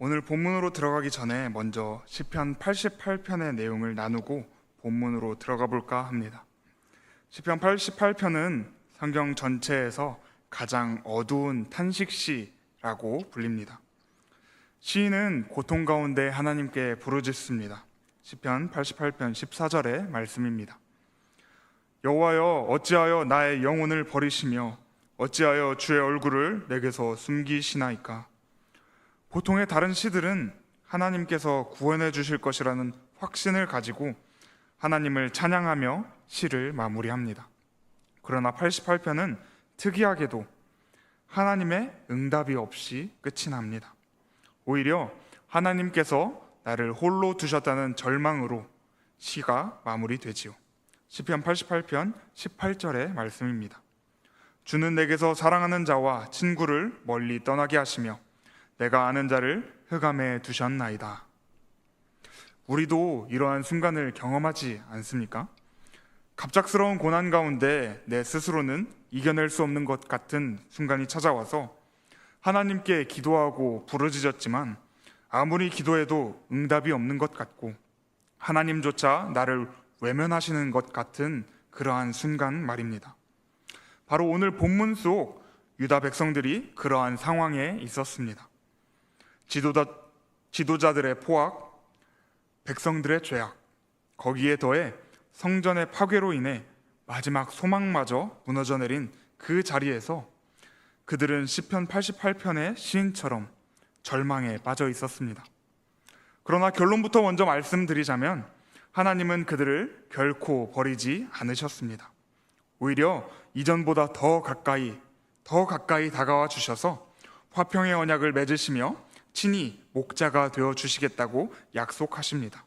오늘 본문으로 들어가기 전에 먼저 시편 88편의 내용을 나누고 본문으로 들어가 볼까 합니다. 시편 88편은 성경 전체에서 가장 어두운 탄식시라고 불립니다. 시인은 고통 가운데 하나님께 부르짖습니다. 시편 88편 14절의 말씀입니다. 여호와여, 어찌하여 나의 영혼을 버리시며 어찌하여 주의 얼굴을 내게서 숨기시나이까. 보통의 다른 시들은 하나님께서 구원해 주실 것이라는 확신을 가지고 하나님을 찬양하며 시를 마무리합니다. 그러나 88편은 특이하게도 하나님의 응답이 없이 끝이 납니다. 오히려 하나님께서 나를 홀로 두셨다는 절망으로 시가 마무리되지요. 시편 88편 18절의 말씀입니다. 주는 내게서 사랑하는 자와 친구를 멀리 떠나게 하시며 내가 아는 자를 흑암에 두셨나이다. 우리도 이러한 순간을 경험하지 않습니까? 갑작스러운 고난 가운데 내 스스로는 이겨낼 수 없는 것 같은 순간이 찾아와서 하나님께 기도하고 부르짖었지만 아무리 기도해도 응답이 없는 것 같고 하나님조차 나를 외면하시는 것 같은 그러한 순간 말입니다. 바로 오늘 본문 속 유다 백성들이 그러한 상황에 있었습니다. 지도자들의 포악, 백성들의 죄악, 거기에 더해 성전의 파괴로 인해 마지막 소망마저 무너져 내린 그 자리에서 그들은 시편 88편의 시인처럼 절망에 빠져 있었습니다. 그러나 결론부터 먼저 말씀드리자면 하나님은 그들을 결코 버리지 않으셨습니다. 오히려 이전보다 더 가까이 다가와 주셔서 화평의 언약을 맺으시며 친히 목자가 되어 주시겠다고 약속하십니다.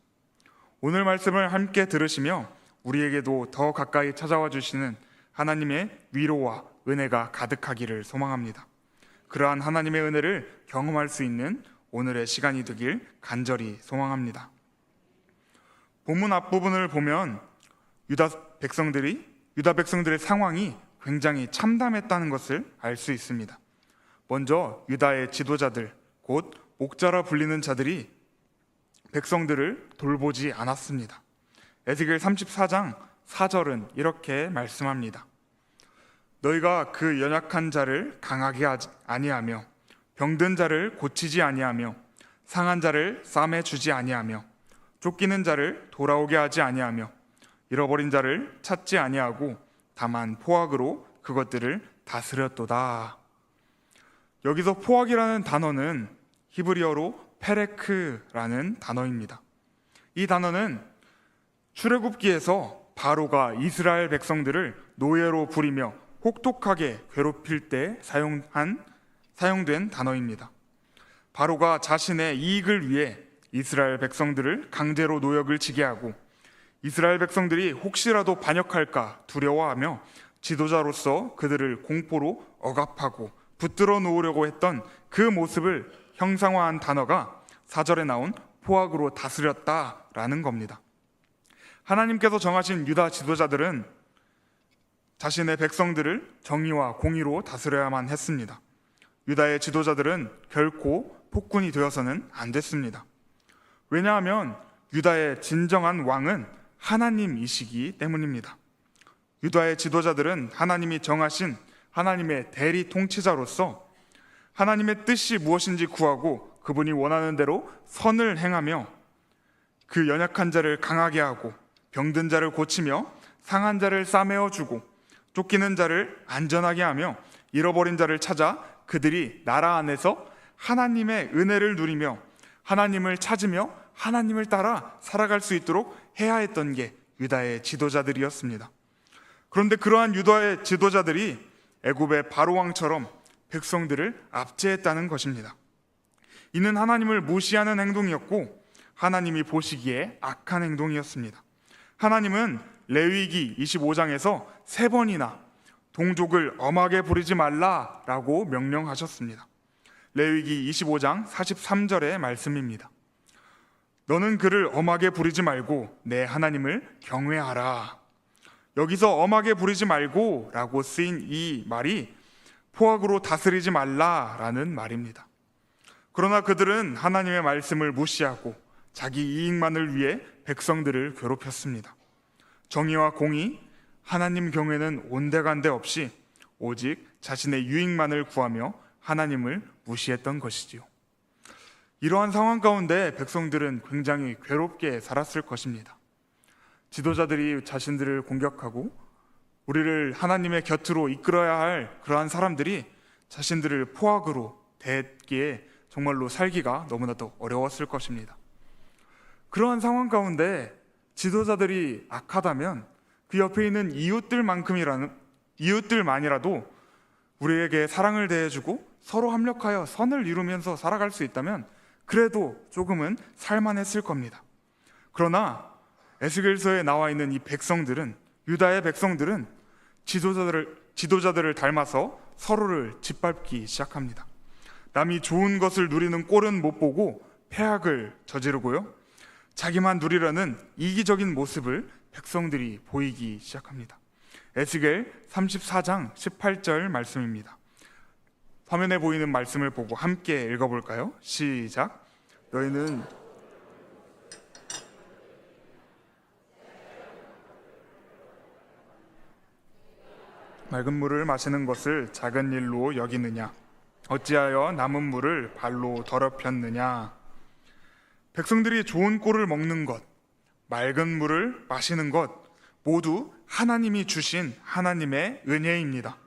오늘 말씀을 함께 들으시며 우리에게도 더 가까이 찾아와 주시는 하나님의 위로와 은혜가 가득하기를 소망합니다. 그러한 하나님의 은혜를 경험할 수 있는 오늘의 시간이 되길 간절히 소망합니다. 본문 앞부분을 보면 유다 백성들의 상황이 굉장히 참담했다는 것을 알 수 있습니다. 먼저 유다의 지도자들, 곧 목자라 불리는 자들이 백성들을 돌보지 않았습니다. 에스겔 34장 4절은 이렇게 말씀합니다. 너희가 그 연약한 자를 강하게 하지 아니하며 병든 자를 고치지 아니하며 상한 자를 싸매 주지 아니하며 쫓기는 자를 돌아오게 하지 아니하며 잃어버린 자를 찾지 아니하고 다만 포악으로 그것들을 다스렸도다. 여기서 포악이라는 단어는 히브리어로 페레크라는 단어입니다. 이 단어는 출애굽기에서 바로가 이스라엘 백성들을 노예로 부리며 혹독하게 괴롭힐 때 사용된 단어입니다. 바로가 자신의 이익을 위해 이스라엘 백성들을 강제로 노역을 지게 하고 이스라엘 백성들이 혹시라도 반역할까 두려워하며 지도자로서 그들을 공포로 억압하고 붙들어 놓으려고 했던 그 모습을 형상화한 단어가 4절에 나온 포악으로 다스렸다라는 겁니다. 하나님께서 정하신 유다 지도자들은 자신의 백성들을 정의와 공의로 다스려야만 했습니다. 유다의 지도자들은 결코 폭군이 되어서는 안 됐습니다. 왜냐하면 유다의 진정한 왕은 하나님이시기 때문입니다. 유다의 지도자들은 하나님이 정하신 하나님의 대리 통치자로서 하나님의 뜻이 무엇인지 구하고 그분이 원하는 대로 선을 행하며 그 연약한 자를 강하게 하고 병든 자를 고치며 상한 자를 싸매어 주고 쫓기는 자를 안전하게 하며 잃어버린 자를 찾아 그들이 나라 안에서 하나님의 은혜를 누리며 하나님을 찾으며 하나님을 따라 살아갈 수 있도록 해야 했던 게 유다의 지도자들이었습니다. 그런데 그러한 유다의 지도자들이 애굽의 바로왕처럼 백성들을 압제했다는 것입니다. 이는 하나님을 무시하는 행동이었고 하나님이 보시기에 악한 행동이었습니다. 하나님은 레위기 25장에서 3번이나 동족을 엄하게 부리지 말라라고 명령하셨습니다. 레위기 25장 43절의 말씀입니다. 너는 그를 엄하게 부리지 말고 내 하나님을 경외하라. 여기서 엄하게 부리지 말고 라고 쓰인 이 말이 포악으로 다스리지 말라라는 말입니다. 그러나 그들은 하나님의 말씀을 무시하고 자기 이익만을 위해 백성들을 괴롭혔습니다. 정의와 공의, 하나님 경외는 온데간데 없이 오직 자신의 유익만을 구하며 하나님을 무시했던 것이지요. 이러한 상황 가운데 백성들은 굉장히 괴롭게 살았을 것입니다. 지도자들이 자신들을 공격하고 우리를 하나님의 곁으로 이끌어야 할 그러한 사람들이 자신들을 포악으로 대했기에 정말로 살기가 너무나도 어려웠을 것입니다. 그러한 상황 가운데 지도자들이 악하다면 그 옆에 있는 이웃들만이라도 우리에게 사랑을 대해주고 서로 협력하여 선을 이루면서 살아갈 수 있다면 그래도 조금은 살만했을 겁니다. 그러나 에스겔서에 나와 있는 이 백성들은, 유다의 백성들은 지도자들을 닮아서 서로를 짓밟기 시작합니다. 남이 좋은 것을 누리는 꼴은 못 보고 패악을 저지르고요, 자기만 누리려는 이기적인 모습을 백성들이 보이기 시작합니다. 에스겔 34장 18절 말씀입니다. 화면에 보이는 말씀을 보고 함께 읽어볼까요? 시작. 너희는 맑은 물을 마시는 것을 작은 일로 여기느냐? 어찌하여 남은 물을 발로 더럽혔느냐? 백성들이 좋은 꼴을 먹는 것, 맑은 물을 마시는 것 모두 하나님이 주신 하나님의 은혜입니다.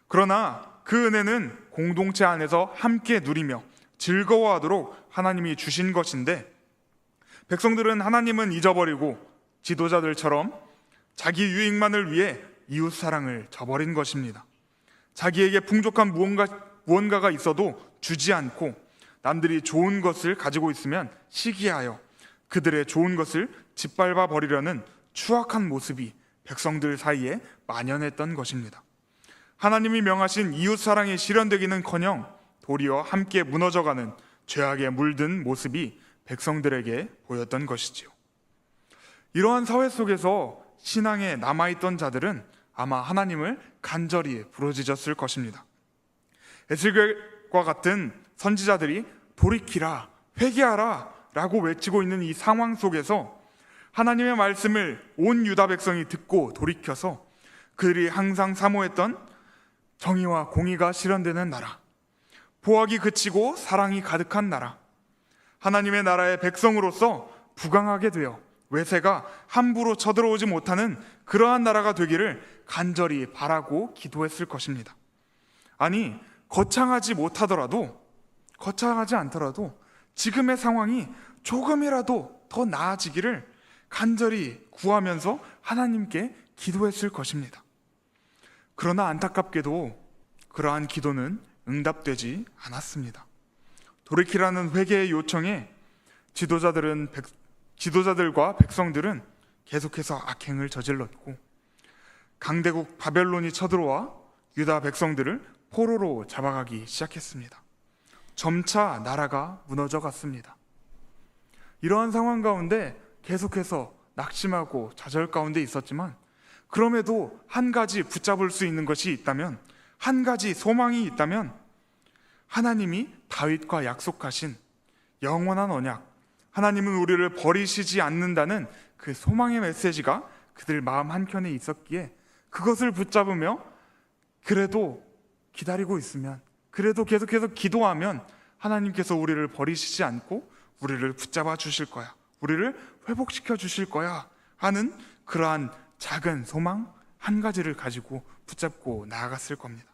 그러나 그 은혜는 공동체 안에서 함께 누리며 즐거워하도록 하나님이 주신 것인데, 백성들은 하나님은 잊어버리고 지도자들처럼 자기 유익만을 위해 이웃 사랑을 저버린 것입니다. 자기에게 풍족한 무언가가 있어도 주지 않고 남들이 좋은 것을 가지고 있으면 시기하여 그들의 좋은 것을 짓밟아 버리려는 추악한 모습이 백성들 사이에 만연했던 것입니다. 하나님이 명하신 이웃 사랑이 실현되기는커녕 도리어 함께 무너져가는 죄악에 물든 모습이 백성들에게 보였던 것이지요. 이러한 사회 속에서 신앙에 남아있던 자들은 아마 하나님을 간절히 부르짖었을 것입니다. 에스겔과 같은 선지자들이 돌이키라, 회개하라 라고 외치고 있는 이 상황 속에서 하나님의 말씀을 온 유다 백성이 듣고 돌이켜서 그들이 항상 사모했던 정의와 공의가 실현되는 나라, 보악이 그치고 사랑이 가득한 나라, 하나님의 나라의 백성으로서 부강하게 되어 외세가 함부로 쳐들어오지 못하는 그러한 나라가 되기를 간절히 바라고 기도했을 것입니다. 아니, 거창하지 않더라도 지금의 상황이 조금이라도 더 나아지기를 간절히 구하면서 하나님께 기도했을 것입니다. 그러나 안타깝게도 그러한 기도는 응답되지 않았습니다. 돌이키라는 회개의 요청에 지도자들과 백성들은 계속해서 악행을 저질렀고, 강대국 바벨론이 쳐들어와 유다 백성들을 포로로 잡아가기 시작했습니다. 점차 나라가 무너져 갔습니다. 이러한 상황 가운데 계속해서 낙심하고 좌절 가운데 있었지만, 그럼에도 한 가지 붙잡을 수 있는 것이 있다면, 한 가지 소망이 있다면, 하나님이 다윗과 약속하신 영원한 언약, 하나님은 우리를 버리시지 않는다는 그 소망의 메시지가 그들 마음 한켠에 있었기에 그것을 붙잡으며 그래도 기다리고 있으면, 그래도 계속해서 기도하면 하나님께서 우리를 버리시지 않고 우리를 붙잡아 주실 거야, 우리를 회복시켜 주실 거야 하는 그러한 작은 소망 한 가지를 가지고 붙잡고 나아갔을 겁니다.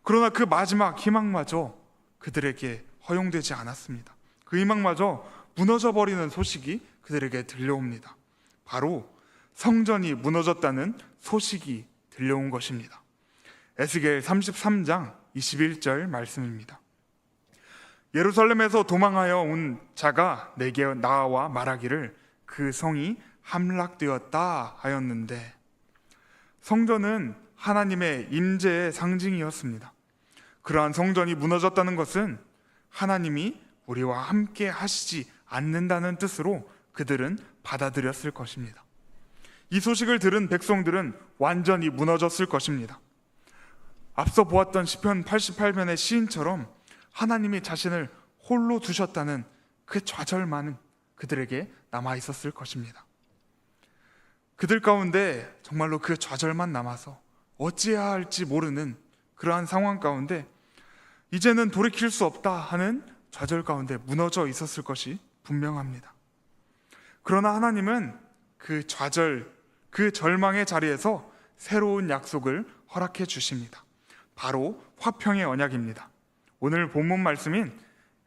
그러나 그 마지막 희망마저 그들에게 허용되지 않았습니다. 그 희망마저 무너져 버리는 소식이 그들에게 들려옵니다. 바로 성전이 무너졌다는 소식이 들려온 것입니다. 에스겔 33장 21절 말씀입니다. 예루살렘에서 도망하여 온 자가 내게 나와 말하기를 그 성이 함락되었다 하였는데, 성전은 하나님의 임재의 상징이었습니다. 그러한 성전이 무너졌다는 것은 하나님이 우리와 함께 하시지 않는다는 뜻으로 그들은 받아들였을 것입니다. 이 소식을 들은 백성들은 완전히 무너졌을 것입니다. 앞서 보았던 시편 88편의 시인처럼 하나님이 자신을 홀로 두셨다는 그 좌절만 그들에게 남아 있었을 것입니다. 그들 가운데 정말로 그 좌절만 남아서 어찌해야 할지 모르는 그러한 상황 가운데 이제는 돌이킬 수 없다 하는 좌절 가운데 무너져 있었을 것이 분명합니다. 그러나 하나님은 그 좌절, 그 절망의 자리에서 새로운 약속을 허락해 주십니다. 바로 화평의 언약입니다. 오늘 본문 말씀인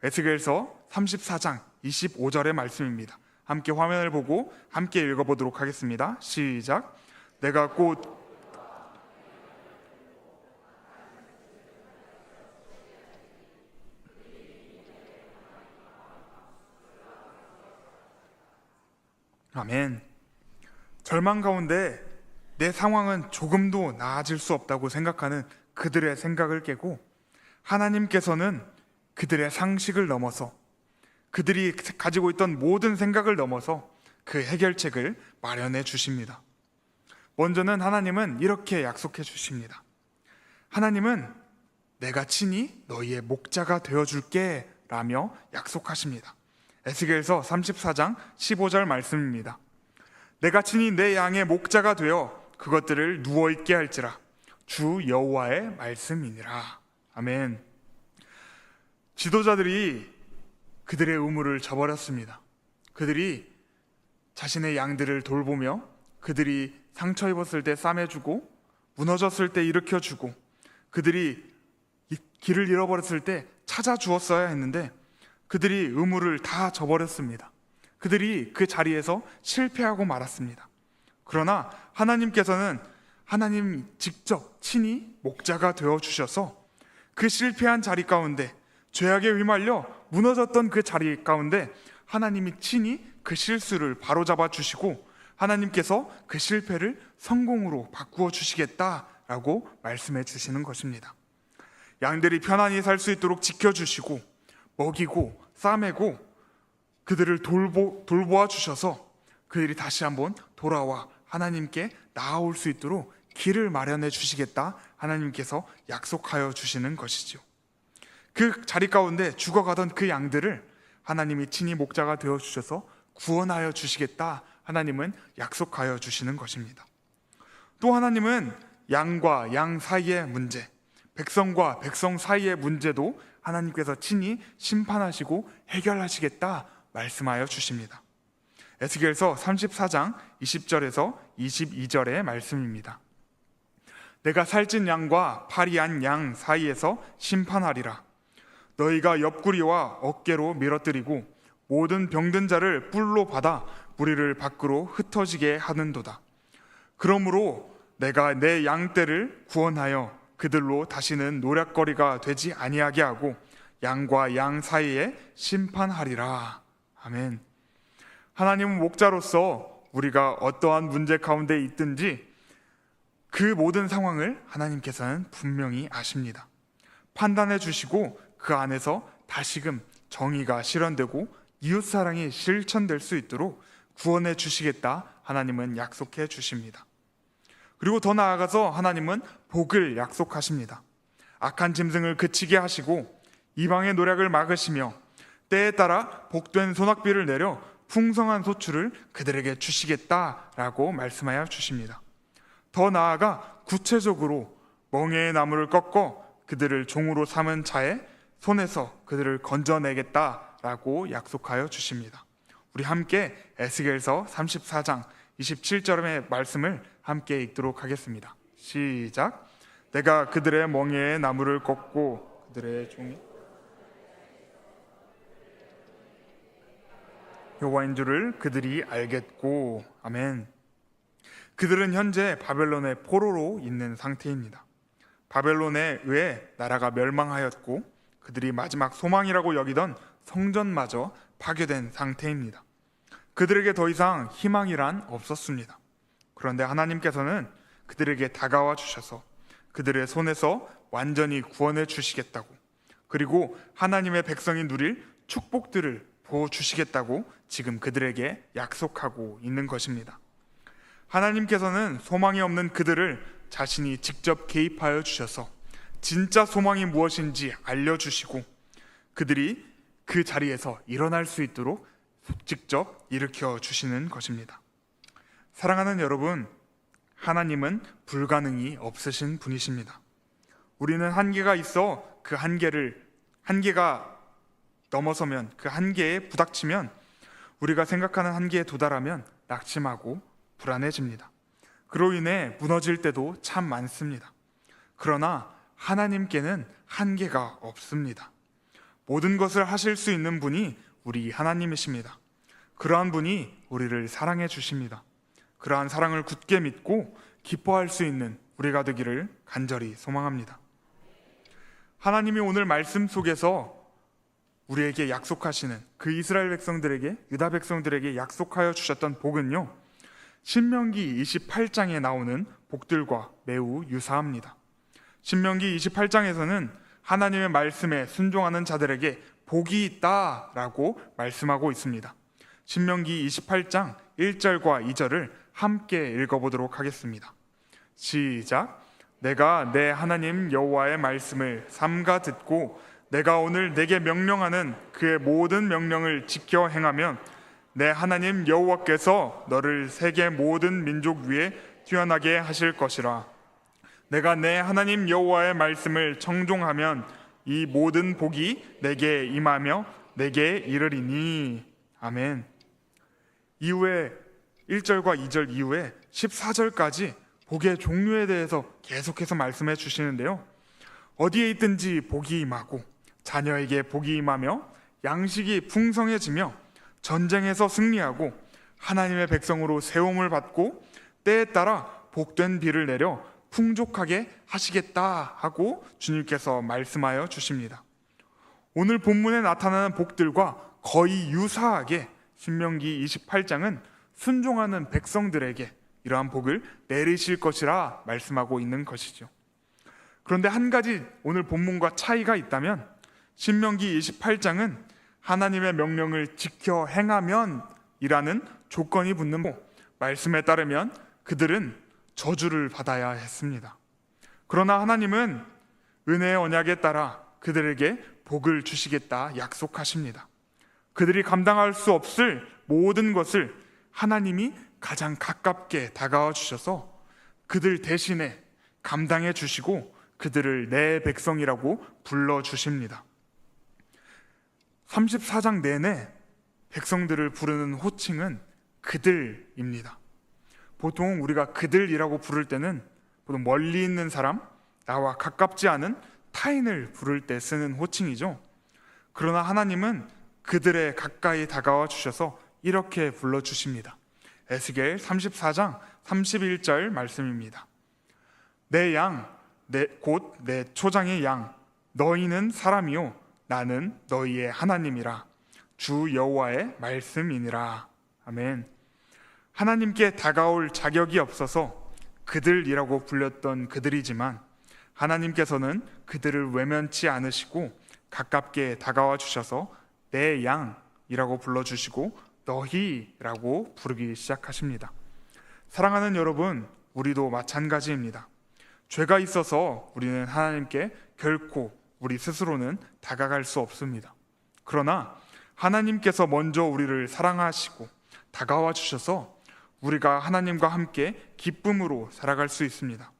에스겔서 34장 25절의 말씀입니다. 함께 화면을 보고 함께 읽어보도록 하겠습니다. 시작. 내가 곧 아멘. 절망 가운데 내 상황은 조금도 나아질 수 없다고 생각하는 그들의 생각을 깨고 하나님께서는 그들의 상식을 넘어서 그들이 가지고 있던 모든 생각을 넘어서 그 해결책을 마련해 주십니다. 먼저는 하나님은 이렇게 약속해 주십니다. 하나님은 내가 친히 너희의 목자가 되어줄게 라며 약속하십니다. 에스겔서 34장 15절 말씀입니다. 내가 친히 내 양의 목자가 되어 그것들을 누워있게 할지라 주 여호와의 말씀이니라. 아멘. 지도자들이 그들의 의무를 저버렸습니다. 그들이 자신의 양들을 돌보며 그들이 상처 입었을 때 싸매주고 무너졌을 때 일으켜주고 그들이 길을 잃어버렸을 때 찾아주었어야 했는데 그들이 의무를 다 저버렸습니다. 그들이 그 자리에서 실패하고 말았습니다. 그러나 하나님께서는 하나님 직접 친히 목자가 되어주셔서 그 실패한 자리 가운데 죄악에 휘말려 무너졌던 그 자리 가운데 하나님이 친히 그 실수를 바로잡아 주시고 하나님께서 그 실패를 성공으로 바꾸어 주시겠다라고 말씀해 주시는 것입니다. 양들이 편안히 살 수 있도록 지켜주시고 먹이고 싸매고 그들을 돌보아 주셔서 그들이 다시 한번 돌아와 하나님께 나아올 수 있도록 길을 마련해 주시겠다 하나님께서 약속하여 주시는 것이죠. 그 자리 가운데 죽어가던 그 양들을 하나님이 친히 목자가 되어 주셔서 구원하여 주시겠다 하나님은 약속하여 주시는 것입니다. 또 하나님은 양과 양 사이의 문제, 백성과 백성 사이의 문제도 하나님께서 친히 심판하시고 해결하시겠다 말씀하여 주십니다. 에스겔서 34장 20절에서 22절의 말씀입니다. 내가 살찐 양과 파리한 양 사이에서 심판하리라. 너희가 옆구리와 어깨로 밀어뜨리고 모든 병든 자를 뿔로 받아 무리를 밖으로 흩어지게 하는도다. 그러므로 내가 내 양떼를 구원하여 그들로 다시는 노략거리가 되지 아니하게 하고 양과 양 사이에 심판하리라. 아멘. 하나님은 목자로서 우리가 어떠한 문제 가운데 있든지 그 모든 상황을 하나님께서는 분명히 아십니다. 판단해 주시고 그 안에서 다시금 정의가 실현되고 이웃사랑이 실천될 수 있도록 구원해 주시겠다 하나님은 약속해 주십니다. 그리고 더 나아가서 하나님은 복을 약속하십니다. 악한 짐승을 그치게 하시고 이방의 노략을 막으시며 때에 따라 복된 소낙비를 내려 풍성한 소출을 그들에게 주시겠다라고 말씀하여 주십니다. 더 나아가 구체적으로 멍에의 나무를 꺾어 그들을 종으로 삼은 자의 손에서 그들을 건져내겠다라고 약속하여 주십니다. 우리 함께 에스겔서 34장 27절의 말씀을 함께 읽도록 하겠습니다. 시작. 내가 그들의 멍에의 나무를 꺾고 그들의 종이 여호와인 줄을 그들이 알겠고. 아멘. 그들은 현재 바벨론의 포로로 있는 상태입니다. 바벨론에 의해 나라가 멸망하였고 그들이 마지막 소망이라고 여기던 성전마저 파괴된 상태입니다. 그들에게 더 이상 희망이란 없었습니다. 그런데 하나님께서는 그들에게 다가와 주셔서 그들의 손에서 완전히 구원해 주시겠다고, 그리고 하나님의 백성이 누릴 축복들을 보여주시겠다고 지금 그들에게 약속하고 있는 것입니다. 하나님께서는 소망이 없는 그들을 자신이 직접 개입하여 주셔서 진짜 소망이 무엇인지 알려주시고 그들이 그 자리에서 일어날 수 있도록 직접 일으켜 주시는 것입니다. 사랑하는 여러분, 하나님은 불가능이 없으신 분이십니다. 우리는 한계가 있어 그 한계가 넘어서면, 그 한계에 부닥치면, 우리가 생각하는 한계에 도달하면 낙심하고 불안해집니다. 그로 인해 무너질 때도 참 많습니다. 그러나 하나님께는 한계가 없습니다. 모든 것을 하실 수 있는 분이 우리 하나님이십니다. 그러한 분이 우리를 사랑해 주십니다. 그러한 사랑을 굳게 믿고 기뻐할 수 있는 우리가 되기를 간절히 소망합니다. 하나님이 오늘 말씀 속에서 우리에게 약속하시는, 그 이스라엘 백성들에게, 유다 백성들에게 약속하여 주셨던 복은요, 신명기 28장에 나오는 복들과 매우 유사합니다. 신명기 28장에서는 하나님의 말씀에 순종하는 자들에게 복이 있다라고 말씀하고 있습니다. 신명기 28장 1절과 2절을 함께 읽어보도록 하겠습니다. 시작. 내가 내 하나님 여호와의 말씀을 삼가 듣고 내가 오늘 내게 명령하는 그의 모든 명령을 지켜 행하면 내 하나님 여호와께서 너를 세계 모든 민족 위에 뛰어나게 하실 것이라. 내가 내 하나님 여호와의 말씀을 청종하면 이 모든 복이 내게 임하며 내게 이르리니. 아멘. 이후에 1절과 2절 이후에 14절까지 복의 종류에 대해서 계속해서 말씀해 주시는데요, 어디에 있든지 복이 임하고 자녀에게 복이 임하며 양식이 풍성해지며 전쟁에서 승리하고 하나님의 백성으로 세움을 받고 때에 따라 복된 비를 내려 풍족하게 하시겠다 하고 주님께서 말씀하여 주십니다. 오늘 본문에 나타나는 복들과 거의 유사하게 신명기 28장은 순종하는 백성들에게 이러한 복을 내리실 것이라 말씀하고 있는 것이죠. 그런데 한 가지 오늘 본문과 차이가 있다면, 신명기 28장은 하나님의 명령을 지켜 행하면 이라는 조건이 붙는 말씀에 따르면 그들은 저주를 받아야 했습니다. 그러나 하나님은 은혜의 언약에 따라 그들에게 복을 주시겠다 약속하십니다. 그들이 감당할 수 없을 모든 것을 하나님이 가장 가깝게 다가와 주셔서 그들 대신에 감당해 주시고 그들을 내 백성이라고 불러주십니다. 34장 내내 백성들을 부르는 호칭은 그들입니다. 보통 우리가 그들이라고 부를 때는 보통 멀리 있는 사람, 나와 가깝지 않은 타인을 부를 때 쓰는 호칭이죠. 그러나 하나님은 그들의 가까이 다가와 주셔서 이렇게 불러주십니다. 에스겔 34장 31절 말씀입니다. 내 양, 곧 내 초장의 양, 너희는 사람이요 나는 너희의 하나님이라. 주 여호와의 말씀이니라. 아멘. 하나님께 다가올 자격이 없어서 그들이라고 불렸던 그들이지만 하나님께서는 그들을 외면치 않으시고 가깝게 다가와 주셔서 내 양이라고 불러주시고 너희라고 부르기 시작하십니다. 사랑하는 여러분, 우리도 마찬가지입니다. 죄가 있어서 우리는 하나님께 결코 우리 스스로는 다가갈 수 없습니다. 그러나 하나님께서 먼저 우리를 사랑하시고 다가와 주셔서 우리가 하나님과 함께 기쁨으로 살아갈 수 있습니다.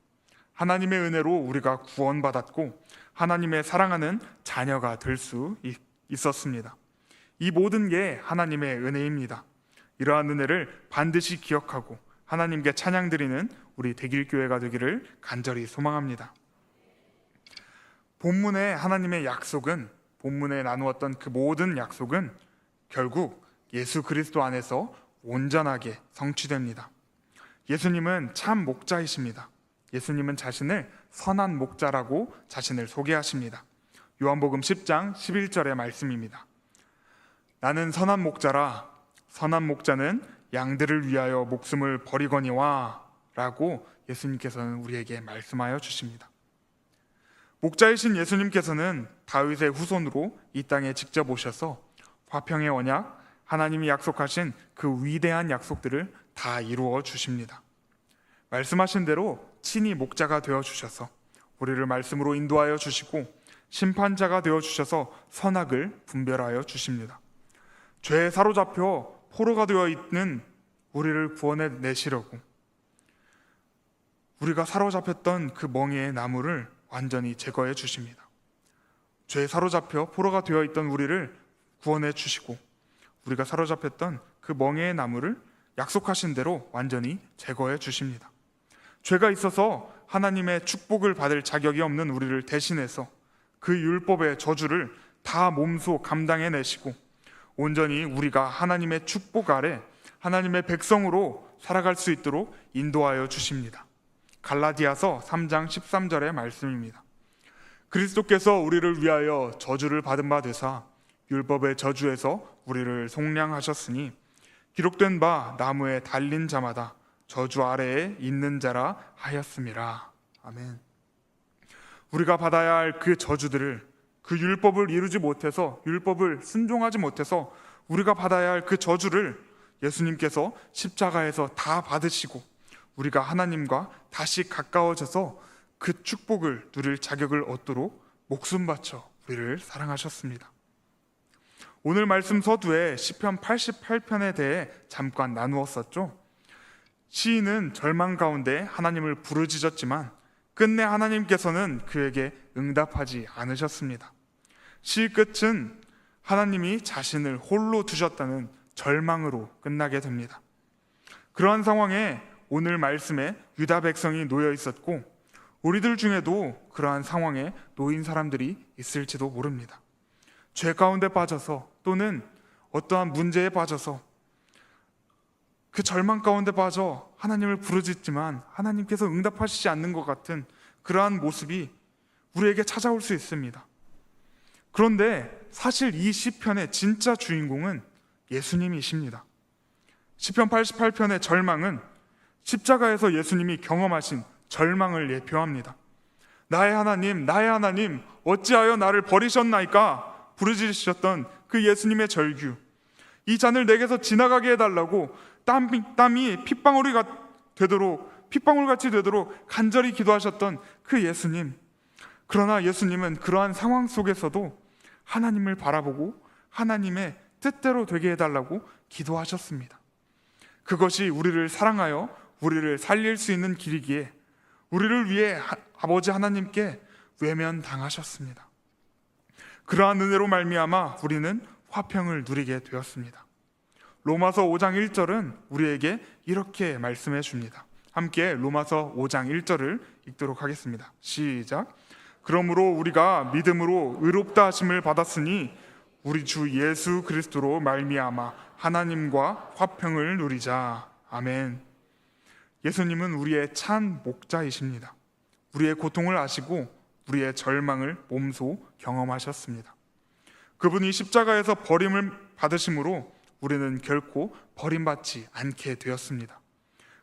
하나님의 은혜로 우리가 구원받았고 하나님의 사랑하는 자녀가 될 수 있었습니다. 이 모든 게 하나님의 은혜입니다. 이러한 은혜를 반드시 기억하고 하나님께 찬양드리는 우리 대길교회가 되기를 간절히 소망합니다. 본문의 하나님의 약속은, 본문에 나누었던 그 모든 약속은 결국 예수 그리스도 안에서 온전하게 성취됩니다. 예수님은 참 목자이십니다. 예수님은 자신을 선한 목자라고 자신을 소개하십니다. 요한복음 10장 11절의 말씀입니다. 나는 선한 목자라. 선한 목자는 양들을 위하여 목숨을 버리거니와 라고 예수님께서는 우리에게 말씀하여 주십니다. 목자이신 예수님께서는 다윗의 후손으로 이 땅에 직접 오셔서 화평의 언약, 하나님이 약속하신 그 위대한 약속들을 다 이루어 주십니다. 말씀하신 대로 친히 목자가 되어 주셔서 우리를 말씀으로 인도하여 주시고 심판자가 되어 주셔서 선악을 분별하여 주십니다. 죄에 사로잡혀 포로가 되어 있는 우리를 구원해 내시려고 우리가 사로잡혔던 그 멍에의 나무를 완전히 제거해 주십니다. 죄에 사로잡혀 포로가 되어 있던 우리를 구원해 주시고 우리가 사로잡혔던 그 멍에의 나무를 약속하신 대로 완전히 제거해 주십니다. 죄가 있어서 하나님의 축복을 받을 자격이 없는 우리를 대신해서 그 율법의 저주를 다 몸소 감당해 내시고 온전히 우리가 하나님의 축복 아래 하나님의 백성으로 살아갈 수 있도록 인도하여 주십니다. 갈라디아서 3장 13절의 말씀입니다. 그리스도께서 우리를 위하여 저주를 받은 바 되사 율법의 저주에서 우리를 속량하셨으니 기록된 바 나무에 달린 자마다 저주 아래에 있는 자라 하였음이라. 아멘. 우리가 받아야 할 그 저주들을, 그 율법을 이루지 못해서, 율법을 순종하지 못해서 우리가 받아야 할 그 저주를 예수님께서 십자가에서 다 받으시고 우리가 하나님과 다시 가까워져서 그 축복을 누릴 자격을 얻도록 목숨 바쳐 우리를 사랑하셨습니다. 오늘 말씀 서두에 시편 88편에 대해 잠깐 나누었었죠. 시인은 절망 가운데 하나님을 부르짖었지만 끝내 하나님께서는 그에게 응답하지 않으셨습니다. 시 끝은 하나님이 자신을 홀로 두셨다는 절망으로 끝나게 됩니다. 그러한 상황에 오늘 말씀에 유다 백성이 놓여 있었고 우리들 중에도 그러한 상황에 놓인 사람들이 있을지도 모릅니다. 죄 가운데 빠져서 또는 어떠한 문제에 빠져서 그 절망 가운데 빠져 하나님을 부르짖지만 하나님께서 응답하시지 않는 것 같은 그러한 모습이 우리에게 찾아올 수 있습니다. 그런데 사실 이 시편의 진짜 주인공은 예수님이십니다. 시편 88편의 절망은 십자가에서 예수님이 경험하신 절망을 예표합니다. 나의 하나님 어찌하여 나를 버리셨나이까 부르짖으셨던 그 예수님의 절규, 이 잔을 내게서 지나가게 해달라고 땀이 핏방울같이 되도록 간절히 기도하셨던 그 예수님. 그러나 예수님은 그러한 상황 속에서도 하나님을 바라보고 하나님의 뜻대로 되게 해달라고 기도하셨습니다. 그것이 우리를 사랑하여 우리를 살릴 수 있는 길이기에 우리를 위해 아버지 하나님께 외면당하셨습니다. 그러한 은혜로 말미암아 우리는 화평을 누리게 되었습니다. 로마서 5장 1절은 우리에게 이렇게 말씀해 줍니다. 함께 로마서 5장 1절을 읽도록 하겠습니다. 시작. 그러므로 우리가 믿음으로 의롭다 하심을 받았으니 우리 주 예수 그리스도로 말미암아 하나님과 화평을 누리자. 아멘. 예수님은 우리의 찬 목자이십니다. 우리의 고통을 아시고 우리의 절망을 몸소 경험하셨습니다. 그분이 십자가에서 버림을 받으심으로 우리는 결코 버림받지 않게 되었습니다.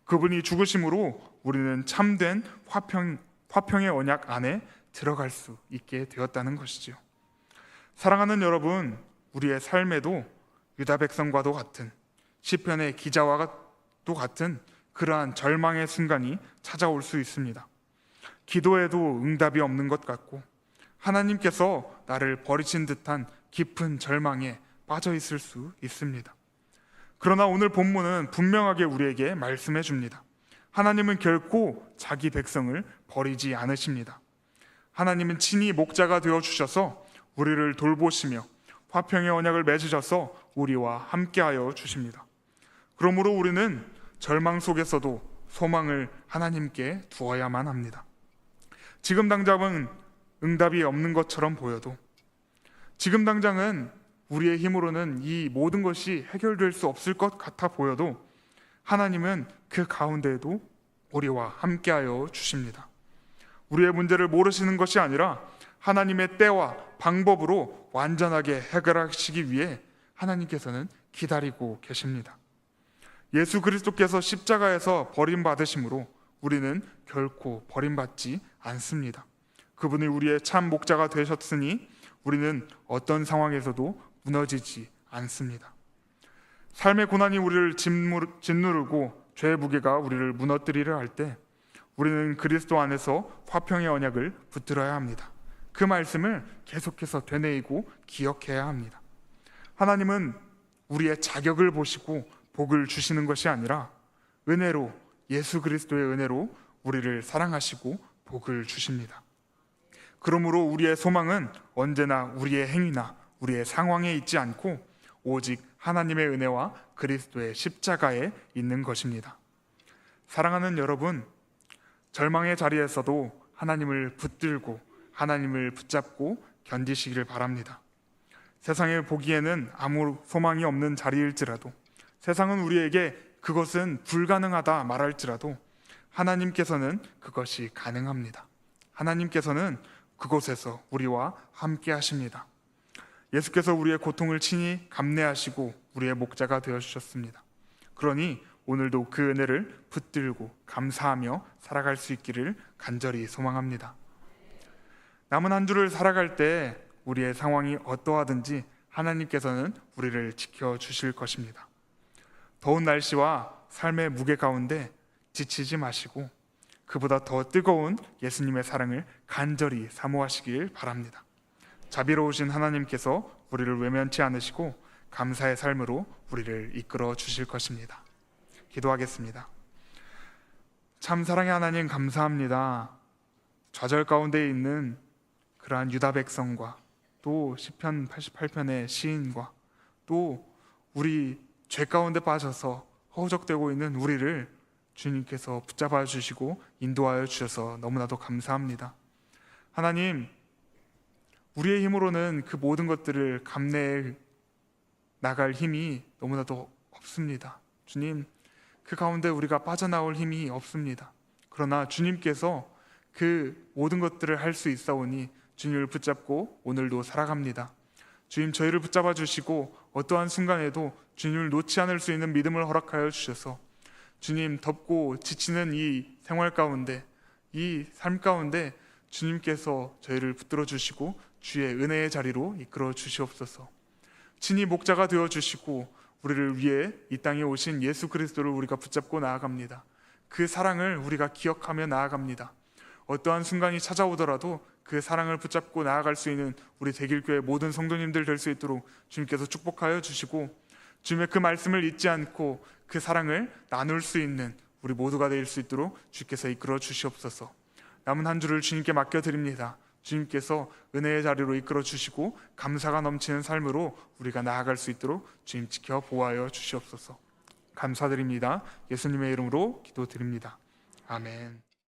그분이 죽으심으로 우리는 참된 화평의 언약 안에 들어갈 수 있게 되었다는 것이죠. 사랑하는 여러분, 우리의 삶에도 유다 백성과도 같은, 시편의 기자와도 같은 그러한 절망의 순간이 찾아올 수 있습니다. 기도에도 응답이 없는 것 같고 하나님께서 나를 버리신 듯한 깊은 절망에 빠져 있을 수 있습니다. 그러나 오늘 본문은 분명하게 우리에게 말씀해 줍니다. 하나님은 결코 자기 백성을 버리지 않으십니다. 하나님은 친히 목자가 되어 주셔서 우리를 돌보시며 화평의 언약을 맺으셔서 우리와 함께하여 주십니다. 그러므로 우리는 절망 속에서도 소망을 하나님께 두어야만 합니다. 지금 당장은 응답이 없는 것처럼 보여도, 지금 당장은 우리의 힘으로는 이 모든 것이 해결될 수 없을 것 같아 보여도 하나님은 그 가운데에도 우리와 함께하여 주십니다. 우리의 문제를 모르시는 것이 아니라 하나님의 때와 방법으로 완전하게 해결하시기 위해 하나님께서는 기다리고 계십니다. 예수 그리스도께서 십자가에서 버림받으심으로 우리는 결코 버림받지 않습니다. 그분이 우리의 참 목자가 되셨으니 우리는 어떤 상황에서도 무너지지 않습니다. 삶의 고난이 우리를 짓누르고 죄의 무게가 우리를 무너뜨리려 할 때 우리는 그리스도 안에서 화평의 언약을 붙들어야 합니다. 그 말씀을 계속해서 되뇌이고 기억해야 합니다. 하나님은 우리의 자격을 보시고 복을 주시는 것이 아니라 은혜로, 예수 그리스도의 은혜로 우리를 사랑하시고 복을 주십니다. 그러므로 우리의 소망은 언제나 우리의 행위나 우리의 상황에 있지 않고 오직 하나님의 은혜와 그리스도의 십자가에 있는 것입니다. 사랑하는 여러분, 절망의 자리에서도 하나님을 붙들고 하나님을 붙잡고 견디시기를 바랍니다. 세상에 보기에는 아무 소망이 없는 자리일지라도, 세상은 우리에게 그것은 불가능하다 말할지라도 하나님께서는 그것이 가능합니다. 하나님께서는 그곳에서 우리와 함께 하십니다. 예수께서 우리의 고통을 친히 감내하시고 우리의 목자가 되어주셨습니다. 그러니 오늘도 그 은혜를 붙들고 감사하며 살아갈 수 있기를 간절히 소망합니다. 남은 한 주를 살아갈 때 우리의 상황이 어떠하든지 하나님께서는 우리를 지켜주실 것입니다. 더운 날씨와 삶의 무게 가운데 지치지 마시고 그보다 더 뜨거운 예수님의 사랑을 간절히 사모하시길 바랍니다. 자비로우신 하나님께서 우리를 외면치 않으시고 감사의 삶으로 우리를 이끌어 주실 것입니다. 기도하겠습니다. 참 사랑의 하나님, 감사합니다. 좌절 가운데 있는 그러한 유다 백성과 또 시편 88편의 시인과 또 우리 죄 가운데 빠져서 허우적대고 있는 우리를 주님께서 붙잡아 주시고 인도하여 주셔서 너무나도 감사합니다. 하나님, 우리의 힘으로는 그 모든 것들을 감내해 나갈 힘이 너무나도 없습니다. 주님, 그 가운데 우리가 빠져나올 힘이 없습니다. 그러나 주님께서 그 모든 것들을 할 수 있사오니 주님을 붙잡고 오늘도 살아갑니다. 주님, 저희를 붙잡아 주시고 어떠한 순간에도 주님을 놓지 않을 수 있는 믿음을 허락하여 주셔서 주님, 덥고 지치는 이 생활 가운데, 이 삶 가운데 주님께서 저희를 붙들어 주시고 주의 은혜의 자리로 이끌어 주시옵소서. 친히 목자가 되어 주시고 우리를 위해 이 땅에 오신 예수 그리스도를 우리가 붙잡고 나아갑니다. 그 사랑을 우리가 기억하며 나아갑니다. 어떠한 순간이 찾아오더라도 그 사랑을 붙잡고 나아갈 수 있는 우리 대길교회 모든 성도님들 될 수 있도록 주님께서 축복하여 주시고 주님의 그 말씀을 잊지 않고 그 사랑을 나눌 수 있는 우리 모두가 될 수 있도록 주께서 이끌어 주시옵소서. 남은 한 주를 주님께 맡겨드립니다. 주님께서 은혜의 자리로 이끌어 주시고 감사가 넘치는 삶으로 우리가 나아갈 수 있도록 주님 지켜 보호하여 주시옵소서. 감사드립니다. 예수님의 이름으로 기도드립니다. 아멘.